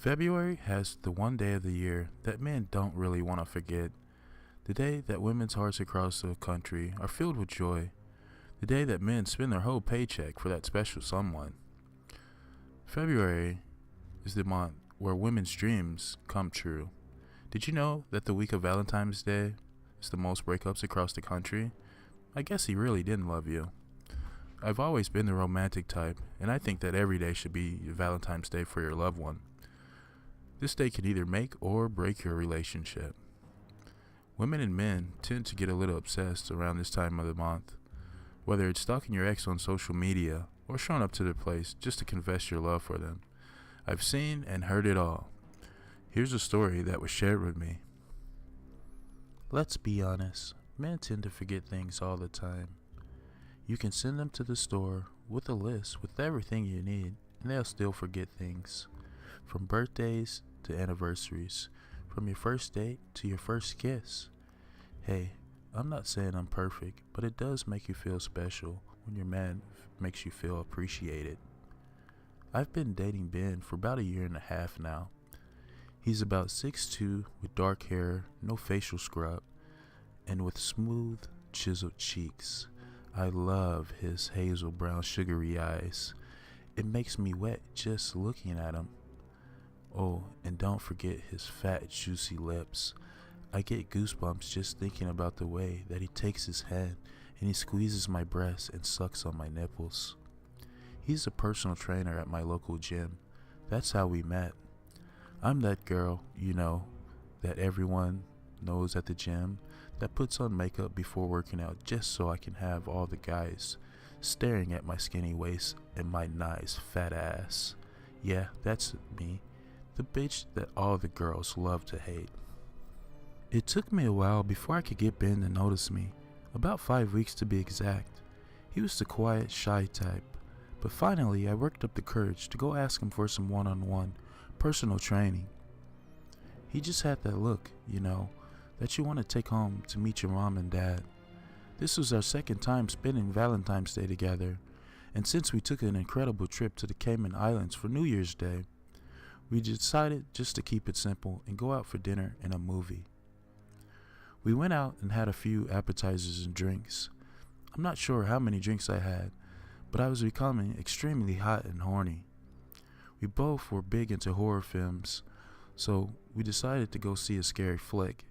February has the one day of the year that men don't really want to forget. The day that women's hearts across the country are filled with joy. The day that men spend their whole paycheck for that special someone. February is the month where women's dreams come true. Did you know that the week of Valentine's Day is the most breakups across the country? I guess he really didn't love you. I've always been the romantic type, and I think that every day should be Valentine's Day for your loved one. This day can either make or break your relationship. Women and men tend to get a little obsessed around this time of the month, whether it's stalking your ex on social media or showing up to their place just to confess your love for them. I've seen and heard it all. Here's a story that was shared with me. Let's be honest, men tend to forget things all the time. You can send them to the store with a list with everything you need, and they'll still forget things. From birthdays to anniversaries, from your first date to your first kiss. Hey, I'm not saying I'm perfect, but it does make you feel special when your man makes you feel appreciated. I've been dating Ben for about a year and a half now. He's about 6'2", with dark hair, no facial scrub, and with smooth, chiseled cheeks. I love his hazel brown sugary eyes. It makes me wet just looking at him. Oh, and don't forget his fat, juicy lips. I get goosebumps just thinking about the way that he takes his hand and he squeezes my breasts and sucks on my nipples. He's a personal trainer at my local gym. That's how we met. I'm that girl, that everyone knows at the gym that puts on makeup before working out just so I can have all the guys staring at my skinny waist and my nice fat ass. Yeah, that's me. The bitch that all the girls love to hate. It took me a while before I could get Ben to notice me. About 5 weeks to be exact. He was the quiet, shy type. But finally, I worked up the courage to go ask him for some one-on-one personal training. He just had that look, that you want to take home to meet your mom and dad. This was our second time spending Valentine's Day together. And since we took an incredible trip to the Cayman Islands for New Year's Day, we decided just to keep it simple and go out for dinner and a movie. We went out and had a few appetizers and drinks. I'm not sure how many drinks I had, but I was becoming extremely hot and horny. We both were big into horror films, so we decided to go see a scary flick.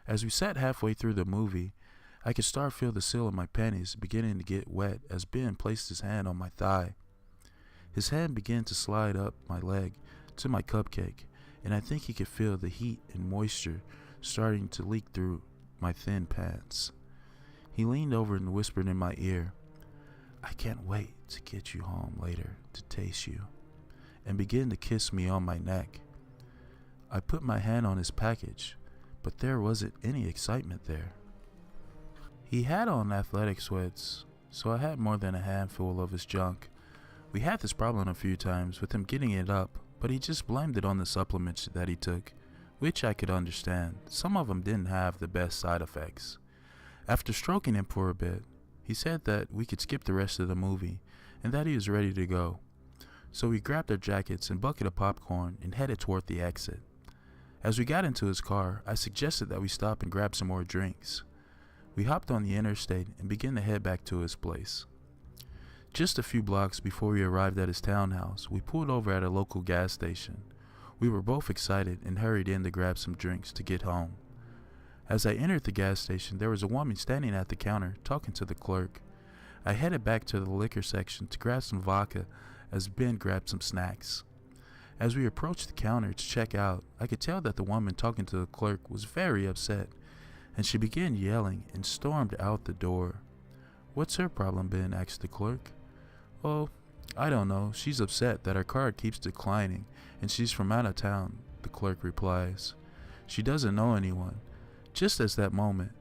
As we sat halfway through the movie, I could start feel the seal of my panties beginning to get wet as Ben placed his hand on my thigh. His hand began to slide up my leg to my cupcake, and I think he could feel the heat and moisture starting to leak through my thin pants. He leaned over and whispered in my ear, "I can't wait to get you home later to taste you," and began to kiss me on my neck. I put my hand on his package, but there wasn't any excitement there. He had on athletic sweats, so I had more than a handful of his junk. We had this problem a few times with him getting it up, but he just blamed it on the supplements that he took, which I could understand. Some of them didn't have the best side effects. After stroking him for a bit, he said that we could skip the rest of the movie and that he was ready to go. So we grabbed our jackets and bucket of popcorn and headed toward the exit. As we got into his car, I suggested that we stop and grab some more drinks. We hopped on the interstate and began to head back to his place. Just a few blocks before we arrived at his townhouse, we pulled over at a local gas station. We were both excited and hurried in to grab some drinks to get home. As I entered the gas station, there was a woman standing at the counter talking to the clerk. I headed back to the liquor section to grab some vodka as Ben grabbed some snacks. As we approached the counter to check out, I could tell that the woman talking to the clerk was very upset, and she began yelling and stormed out the door. "What's her problem, Ben?" asked the clerk. "Oh, I don't know. She's upset that her card keeps declining and she's from out of town," the clerk replies. "She doesn't know anyone." Just as that moment,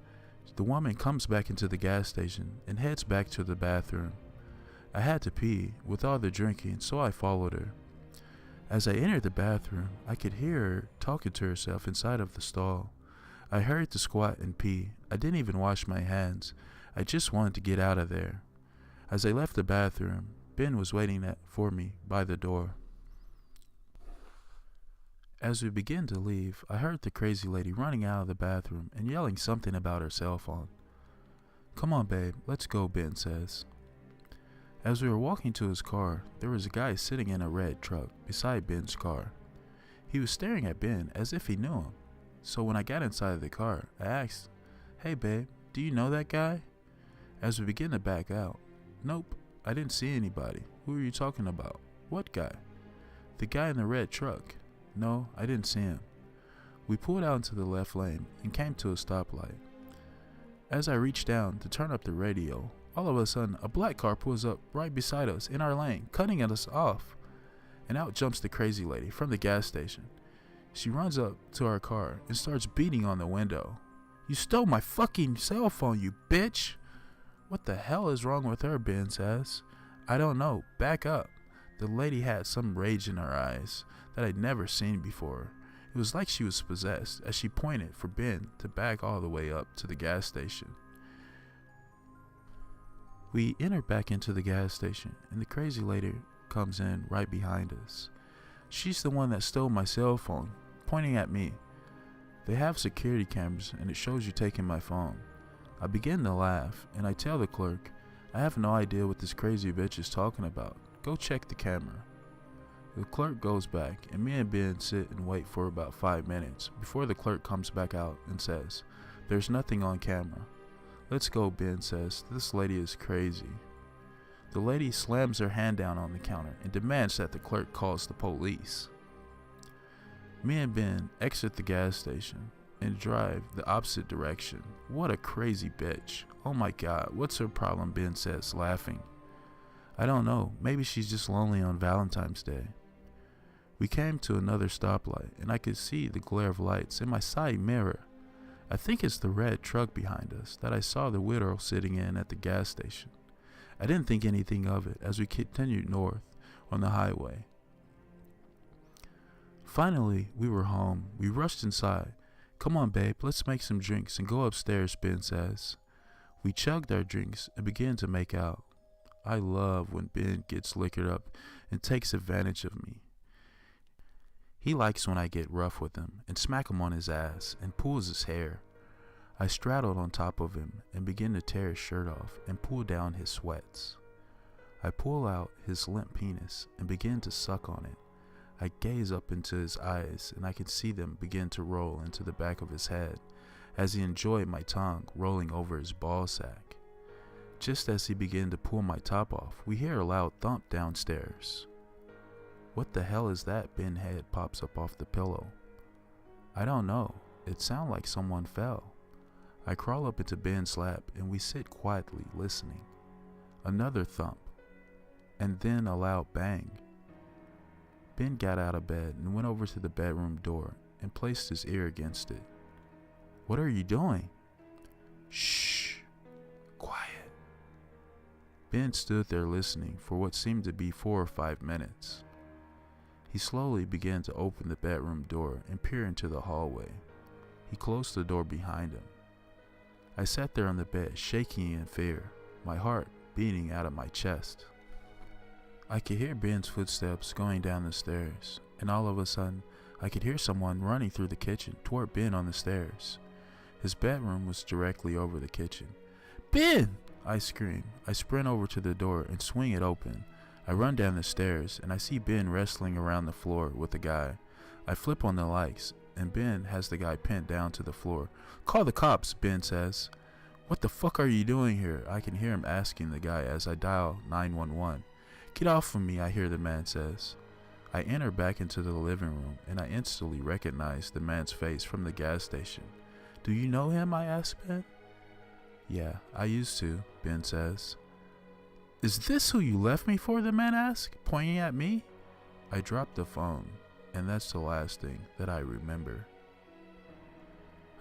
the woman comes back into the gas station and heads back to the bathroom. I had to pee with all the drinking, so I followed her. As I entered the bathroom, I could hear her talking to herself inside of the stall. I hurried to squat and pee. I didn't even wash my hands. I just wanted to get out of there. As I left the bathroom, Ben was waiting for me by the door. As we begin to leave, I heard the crazy lady running out of the bathroom and yelling something about her cell phone. "Come on, babe, let's go," Ben says. As we were walking to his car, there was a guy sitting in a red truck beside Ben's car. He was staring at Ben as if he knew him. So when I got inside the car, I asked, "Hey babe, do you know that guy?" As we begin to back out, "Nope, I didn't see anybody. Who are you talking about?" "What guy?" "The guy in the red truck." "No, I didn't see him." We pulled out into the left lane and came to a stoplight. As I reached down to turn up the radio, all of a sudden a black car pulls up right beside us in our lane, cutting us off. And out jumps the crazy lady from the gas station. She runs up to our car and starts beating on the window. "You stole my fucking cell phone, you bitch!" "What the hell is wrong with her?" Ben says. "I don't know. Back up." The lady had some rage in her eyes that I'd never seen before. It was like she was possessed as she pointed for Ben to back all the way up to the gas station. We enter back into the gas station and the crazy lady comes in right behind us. She's the one that stole my cell phone, pointing at me. They have security cameras and it shows you taking my phone. I begin to laugh and I tell the clerk, "I have no idea what this crazy bitch is talking about. Go check the camera." The clerk goes back and me and Ben sit and wait for about 5 minutes before the clerk comes back out and says, "There's nothing on camera." "Let's go," Ben says. "This lady is crazy." The lady slams her hand down on the counter and demands that the clerk calls the police. Me and Ben exit the gas station and drive the opposite direction. "What a crazy bitch. Oh my God, what's her problem?" Ben says, laughing. "I don't know. Maybe she's just lonely on Valentine's Day." We came to another stoplight and I could see the glare of lights in my side mirror. I think it's the red truck behind us that I saw the widow sitting in at the gas station. I didn't think anything of it as we continued north on the highway. Finally, we were home. We rushed inside. "Come on, babe, let's make some drinks and go upstairs," Ben says. We chugged our drinks and began to make out. I love when Ben gets liquored up and takes advantage of me. He likes when I get rough with him and smack him on his ass and pulls his hair. I straddled on top of him and begin to tear his shirt off and pull down his sweats. I pull out his limp penis and begin to suck on it. I gaze up into his eyes and I can see them begin to roll into the back of his head as he enjoyed my tongue rolling over his ball sack. Just as he began to pull my top off, we hear a loud thump downstairs. "What the hell is that?" Ben's head pops up off the pillow. "I don't know. It sounded like someone fell." I crawl up into Ben's lap and we sit quietly listening. Another thump, and then a loud bang. Ben got out of bed and went over to the bedroom door and placed his ear against it. "What are you doing?" "Shh, quiet." Ben stood there listening for what seemed to be 4 or 5 minutes. He slowly began to open the bedroom door and peer into the hallway. He closed the door behind him. I sat there on the bed, shaking in fear, my heart beating out of my chest. I could hear Ben's footsteps going down the stairs, and all of a sudden, I could hear someone running through the kitchen toward Ben on the stairs. His bedroom was directly over the kitchen. "Ben!" I scream. I sprint over to the door and swing it open. I run down the stairs and I see Ben wrestling around the floor with a guy. I flip on the lights and Ben has the guy pinned down to the floor. "Call the cops," Ben says. "What the fuck are you doing here?" I can hear him asking the guy as I dial 911. "Get off of me," I hear the man says. I enter back into the living room and I instantly recognize the man's face from the gas station. "Do you know him?" I ask Ben. "Yeah, I used to," Ben says. "Is this who you left me for?" the man asks, pointing at me. I drop the phone, and that's the last thing that I remember.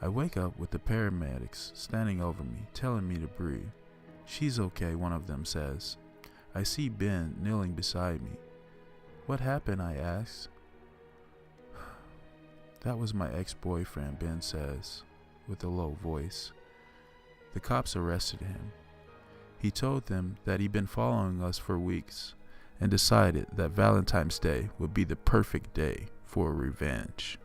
I wake up with the paramedics standing over me, telling me to breathe. "She's okay," one of them says. I see Ben kneeling beside me. "What happened?" I ask. "That was my ex-boyfriend," Ben says, with a low voice. "The cops arrested him. He told them that he'd been following us for weeks and decided that Valentine's Day would be the perfect day for revenge.